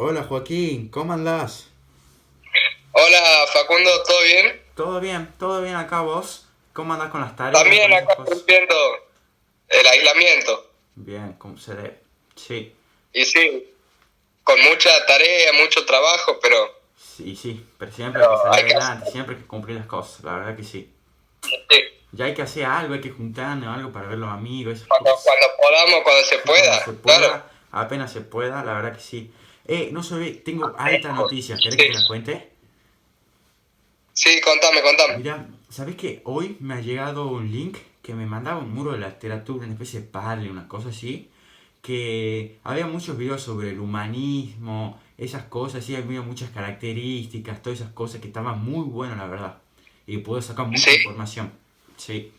Hola Joaquín, ¿cómo andás? Hola Facundo, ¿todo bien? Todo bien acá vos. ¿Cómo andás con las tareas, También con esas acá cosas? cumpliendo el aislamiento. Bien, ¿cómo se debe? Sí, Y sí, con mucha tarea, mucho trabajo, sí, sí, pero siempre hay pero que salir hay que adelante, hacer. siempre hay que cumplir las cosas, la verdad que sí. Sí. Ya hay que hacer algo, hay que juntarnos, algo para ver los amigos, esas Cuando, cosas. cuando podamos, cuando se Sí, cuando pueda, se claro. pueda, apenas se pueda, la verdad que sí. No sabés, tengo alta noticia, ¿querés que Sí, te la cuente? sí, contame. Mira, ¿sabés que hoy me ha llegado un link que me mandaba un muro de la literatura, una especie de parle, una cosa así? Que había muchos videos sobre el humanismo, esas cosas, y había muchas características, todas esas cosas que estaban muy buenas, la verdad. Y puedo sacar mucha Sí, información. Sí.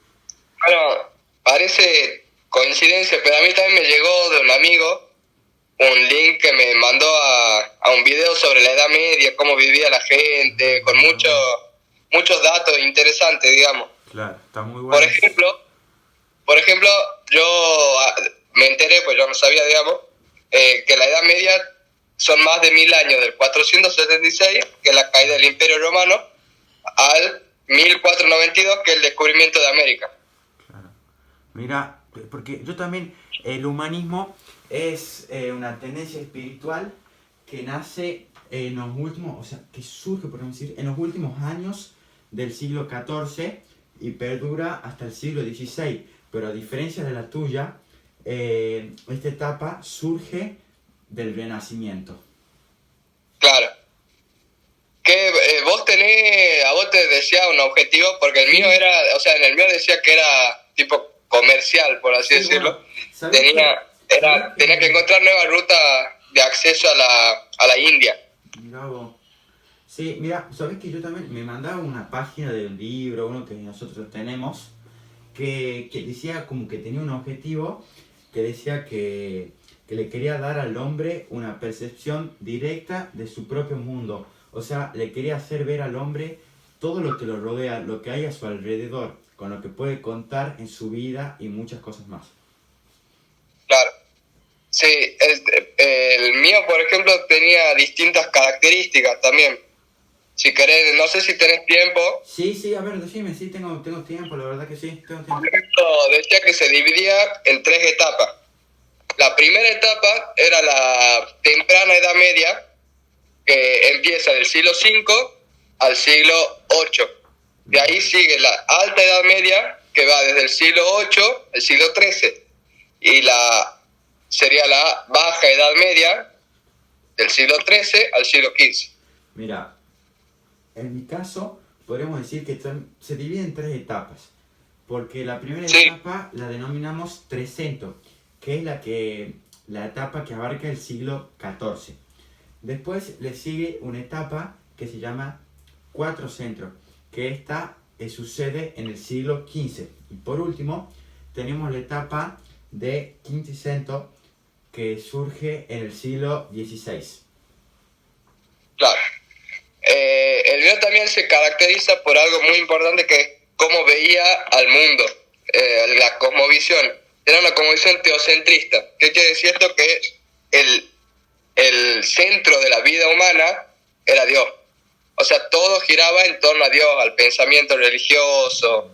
bueno, parece coincidencia, pero a mí también me llegó de un amigo un link que me mandó a un video sobre la Edad Media, cómo vivía la gente, con Ah, muchos datos interesantes, digamos. claro, está muy Por bueno. ejemplo, Por ejemplo, yo me enteré, pues yo no sabía, digamos, que la Edad Media son más de 1000 años, del 476, que es la caída del Imperio Romano, al 1492, que es el descubrimiento de América. Claro. Mira, porque yo también, el humanismo es una tendencia espiritual que nace en los últimos, o sea, que surge, podemos decir, en los últimos años del siglo XIV y perdura hasta el siglo XVI. Pero a diferencia de la tuya, esta etapa surge del Renacimiento. Claro. Que a vos te decía un objetivo, porque el mío Sí, era, o sea, en el mío decía que era tipo comercial, por así sí, bueno, decirlo. ¿sabés Tenía que que, encontrar nuevas rutas de acceso a la India. mira vos, sí, mira, sabés que yo también me mandaba una página de un libro, uno que nosotros tenemos, que decía como que tenía un objetivo, que decía que le quería dar al hombre una percepción directa de su propio mundo. O sea, le quería hacer ver al hombre todo lo que lo rodea, lo que hay a su alrededor, con lo que puede contar en su vida y muchas cosas más. Claro. Sí, el mío, por ejemplo, tenía distintas características también. Si querés, no sé si tenés tiempo. Sí, sí, a ver, decime, sí, tengo tiempo, la verdad que sí, tengo Por tiempo. ejemplo, decía que se dividía en tres etapas. La primera etapa era la temprana Edad Media, que empieza del siglo V al siglo VIII. De Mira ahí vos. sigue la Alta Edad Media, que va desde el siglo VIII al siglo XIII. Y sería la Baja Edad Media, del siglo XIII al siglo XV. Mira, en mi caso, podríamos decir que se divide en tres etapas. Porque la primera Sí, etapa la denominamos Trecento, que es la etapa que abarca el siglo XIV. Después le sigue una etapa que se llama Cuatrocentro, que esta sucede en el siglo XV. Y por último, tenemos la etapa de Quinticento, que surge en el siglo XVI. claro. El mío también se caracteriza por algo muy importante que es cómo veía al mundo, la cosmovisión. Era una cosmovisión teocentrista. ¿Qué quiere decir esto? Que el, el centro de la vida humana era Dios. O sea, todo giraba en torno a Dios, al pensamiento religioso.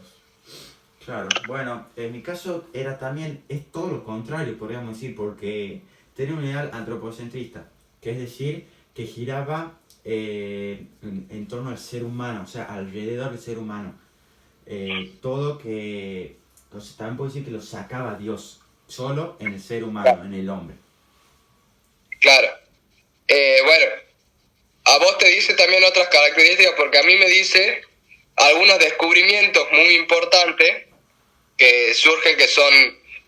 Claro, bueno, en mi caso era también, es todo lo contrario, podríamos decir, porque tenía un ideal antropocentrista, que es decir, que giraba en torno al ser humano, o sea, alrededor del ser humano. Todo que, entonces también puedo decir que lo sacaba Dios, solo en el ser humano, en el hombre. Claro. Bueno, a vos te dice también otras características, porque a mí me dice algunos descubrimientos muy importantes que surgen, que son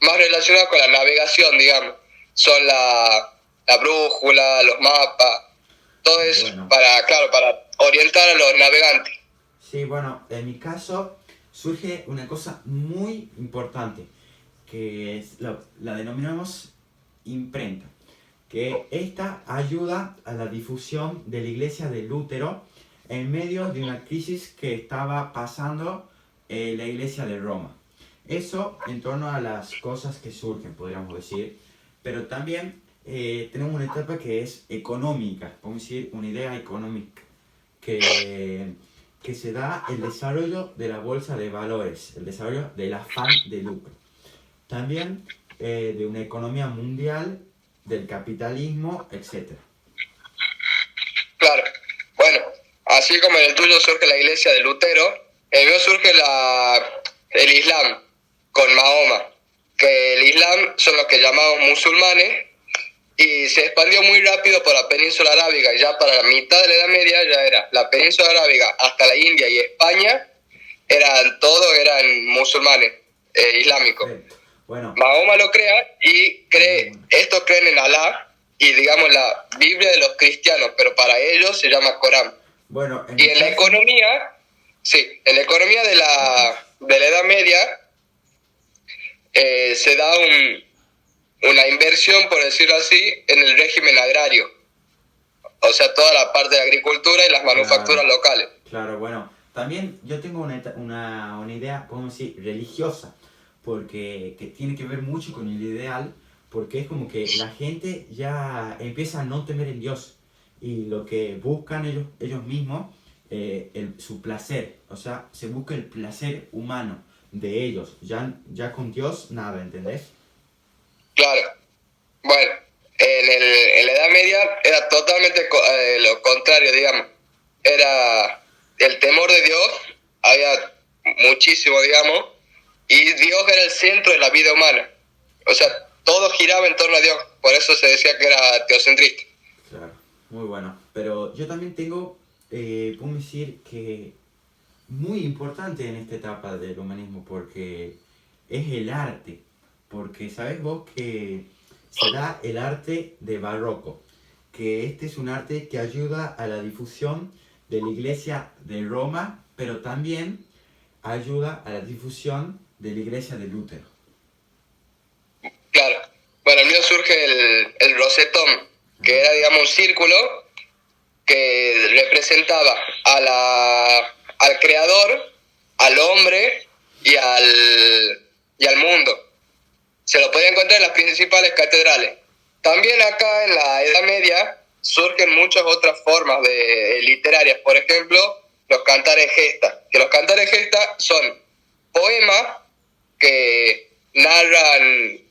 más relacionados con la navegación, digamos. Son la brújula, los mapas, todo eso, Bueno, claro, para orientar a los navegantes. sí, bueno, en mi caso surge una cosa muy importante, que la denominamos imprenta, que esta ayuda a la difusión de la iglesia de Lutero en medio de una crisis que estaba pasando la iglesia de Roma. Eso en torno a las cosas que surgen, podríamos decir, pero también tenemos una etapa que es económica, podemos decir una idea económica, que, que se da el desarrollo de la bolsa de valores, el desarrollo del afán de lucro. También de una economía mundial, del capitalismo, etc. Claro. Bueno, así como en el tuyo surge la iglesia de Lutero, en el mío surge el Islam con Mahoma, que el Islam son los que llamamos musulmanes y se expandió muy rápido por la península arábiga. Ya para la mitad de la Edad Media ya era la península arábiga hasta la India y España, todos eran musulmanes islámicos. Bueno, Mahoma lo crea y estos creen en Alá y digamos la Biblia de los cristianos, pero para ellos se llama Corán. bueno, Y en la economía, sí, en la economía de la Edad Media se da una inversión, por decirlo así, en el régimen agrario. O sea, toda la parte de agricultura y las manufacturas locales. Claro, bueno, también yo tengo una idea, podemos decir, religiosa, porque que tiene que ver mucho con el ideal, porque es como que la gente ya empieza a no temer en Dios y lo que buscan ellos mismos, su placer, o sea, se busca el placer humano de ellos, ya con Dios nada, ¿entendés? Claro. Bueno, en la Edad Media era totalmente lo contrario, digamos. Era el temor de Dios, había muchísimo, digamos, y Dios era el centro de la vida humana. O sea, todo giraba en torno a Dios, por eso se decía que era teocentrista. Claro, muy bueno. Pero yo también tengo, puedo decir que muy importante en esta etapa del humanismo, porque es el arte. Porque sabes vos que se da el arte de barroco, que este es un arte que ayuda a la difusión de la iglesia de Roma, pero también ayuda a la difusión de la iglesia de Lutero. Claro. Bueno, el mío surge el rosetón, que era, digamos, un círculo que representaba al creador, al hombre y al mundo. Se lo podía encontrar en las principales catedrales. También acá en la Edad Media surgen muchas otras formas literarias. Por ejemplo, los cantares gesta. Que los cantares gesta son poemas que narran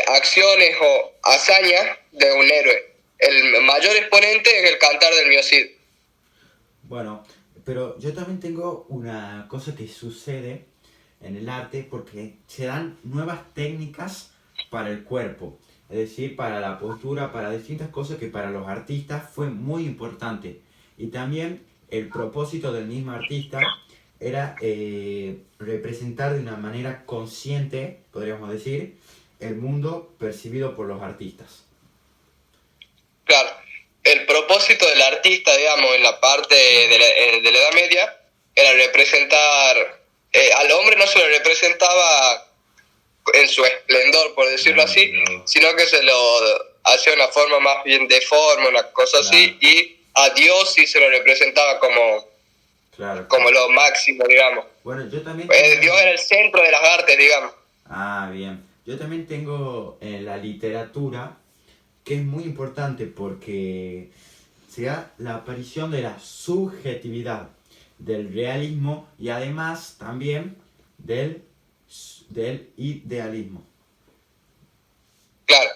acciones o hazañas de un héroe. El mayor exponente es el cantar del mío Cid. Bueno, pero yo también tengo una cosa que sucede en el arte porque se dan nuevas técnicas para el cuerpo, es decir, para la postura, para distintas cosas que para los artistas fue muy importante. Y también el propósito del mismo artista era representar de una manera consciente, podríamos decir, el mundo percibido por los artistas. Claro, el propósito del artista, digamos, en la parte de la Edad Media, era representar, al hombre no se lo representaba en su esplendor, por decirlo así, sino que se lo hacía de una forma más bien deforme, una cosa así, y a Dios sí se lo representaba como lo máximo, digamos. Bueno, yo también Dios era el centro de las artes, digamos. Ah, bien. Yo también tengo la literatura, que es muy importante porque se da la aparición de la subjetividad, del realismo y además también del idealismo. Claro.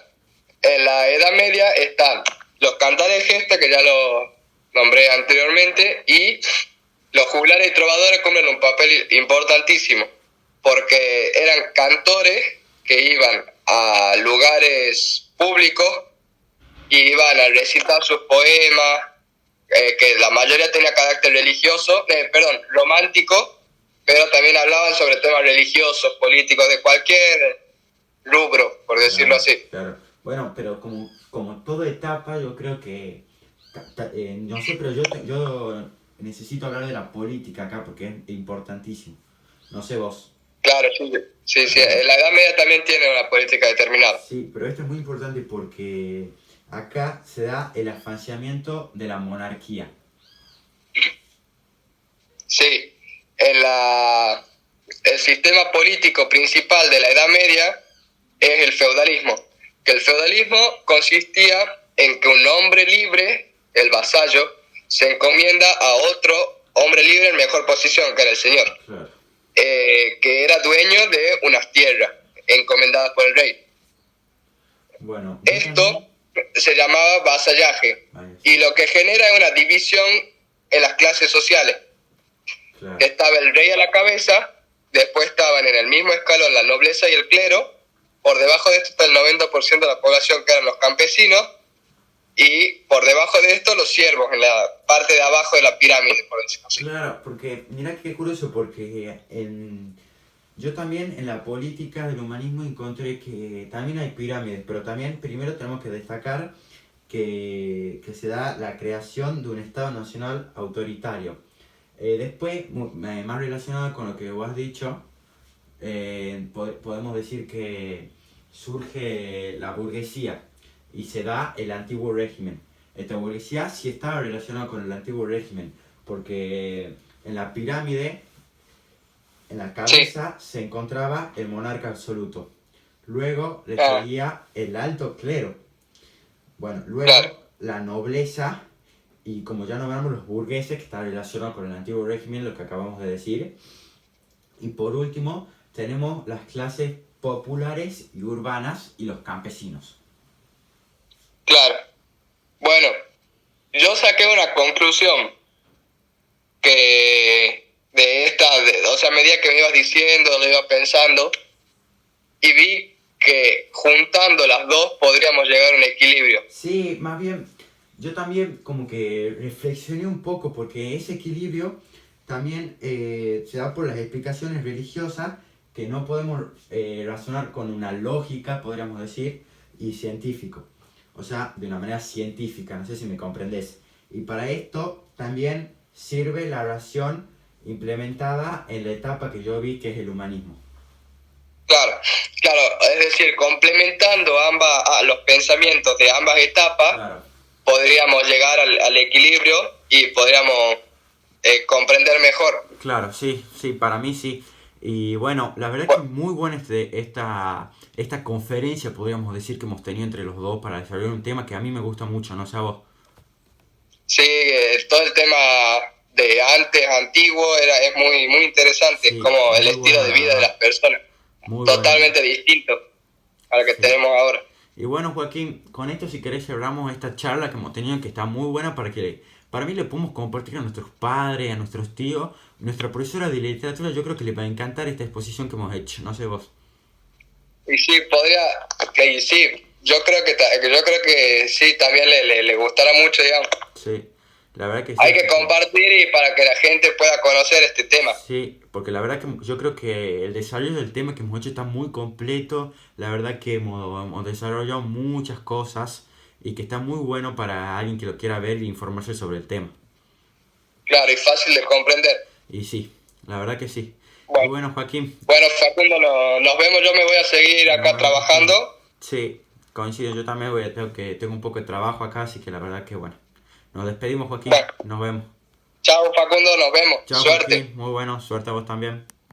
En la Edad Media están los cantares gesta, que ya lo nombré anteriormente, y los juglares y trovadores cumplen un papel importantísimo, porque eran cantores que iban a lugares públicos y iban a recitar sus poemas, que la mayoría tenía carácter religioso, romántico, pero también hablaban sobre temas religiosos, políticos, de cualquier rubro, por decirlo así. Claro. Bueno, pero como toda etapa, yo creo que, no sé, pero yo necesito hablar de la política acá porque es importantísimo. No sé vos. Claro, sí. La Edad Media también tiene una política determinada. Sí, pero esto es muy importante porque acá se da el afanciamiento de la monarquía. Sí, el sistema político principal de la Edad Media es el feudalismo, que el feudalismo consistía en que un hombre libre, el vasallo, se encomienda a otro hombre libre en mejor posición, que era el señor, Claro. que era dueño de unas tierras encomendadas por el rey. Bueno, yo Esto también- se llamaba vasallaje, Ahí está. y lo que genera es una división en las clases sociales. Claro. Estaba el rey a la cabeza, después estaban en el mismo escalón la nobleza y el clero, por debajo de esto está el 90% de la población, que eran los campesinos, y por debajo de esto los siervos, en la parte de abajo de la pirámide, por decirlo así. Claro, porque mira qué curioso, porque yo también en la política del humanismo encontré que también hay pirámides, pero también primero tenemos que destacar que se da la creación de un Estado nacional autoritario. Después, más relacionado con lo que vos has dicho, podemos decir que surge la burguesía y se da el antiguo régimen. Esta burguesía sí estaba relacionada con el antiguo régimen, porque en la pirámide, en la cabeza, se encontraba el monarca absoluto. Luego le seguía el alto clero. Bueno, luego Claro. la nobleza y como ya nombramos los burgueses, que está relacionado con el antiguo régimen, lo que acabamos de decir. Y por último, tenemos las clases populares y urbanas y los campesinos. Claro. Bueno, yo saqué una conclusión que o sea, a medida que me ibas diciendo, lo iba pensando, y vi que juntando las dos podríamos llegar a un equilibrio. Sí, más bien, yo también como que reflexioné un poco porque ese equilibrio también se da por las explicaciones religiosas que no podemos razonar con una lógica, podríamos decir, y científico. O sea, de una manera científica, no sé si me comprendes. Y para esto también sirve la oración implementada en la etapa que yo vi, que es el humanismo. Claro, claro, es decir, complementando los pensamientos de ambas etapas, Claro. podríamos llegar al equilibrio y podríamos comprender mejor. Claro, sí, sí, para mí sí. Y bueno, la verdad que es muy buena esta conferencia, podríamos decir, que hemos tenido entre los dos para desarrollar un tema que a mí me gusta mucho, ¿no sé a vos? Sí, todo el tema de antes, antiguo, es muy interesante, Sí, como el muy estilo bueno, de la vida de verdad. las personas, Muy bueno. totalmente distinto al que Sí. tenemos ahora. Y bueno, Joaquín, con esto si querés cerramos esta charla que hemos tenido, que está muy buena para mí le podemos compartir a nuestros padres, a nuestros tíos, nuestra profesora de literatura, yo creo que le va a encantar esta exposición que hemos hecho, no sé vos. Y sí, y sí, yo creo que sí, también le gustará mucho, digamos. Sí, la verdad que sí. Hay que compartir y para que la gente pueda conocer este tema. Sí, porque la verdad que yo creo que el desarrollo del tema que hemos hecho está muy completo, la verdad que hemos desarrollado muchas cosas y que está muy bueno para alguien que lo quiera ver e informarse sobre el tema. Claro, y fácil de comprender. Y sí, la verdad que sí. Y Bueno, bueno, Joaquín, bueno, Facundo, nos vemos. Yo me voy a seguir acá nos vemos, trabajando. Joaquín. Sí, coincido, yo también tengo un poco de trabajo acá, así que la verdad que bueno. Nos despedimos, Joaquín, Bueno, nos vemos. chao, Facundo, nos vemos. Chao, Suerte. Joaquín, muy bueno, suerte a vos también.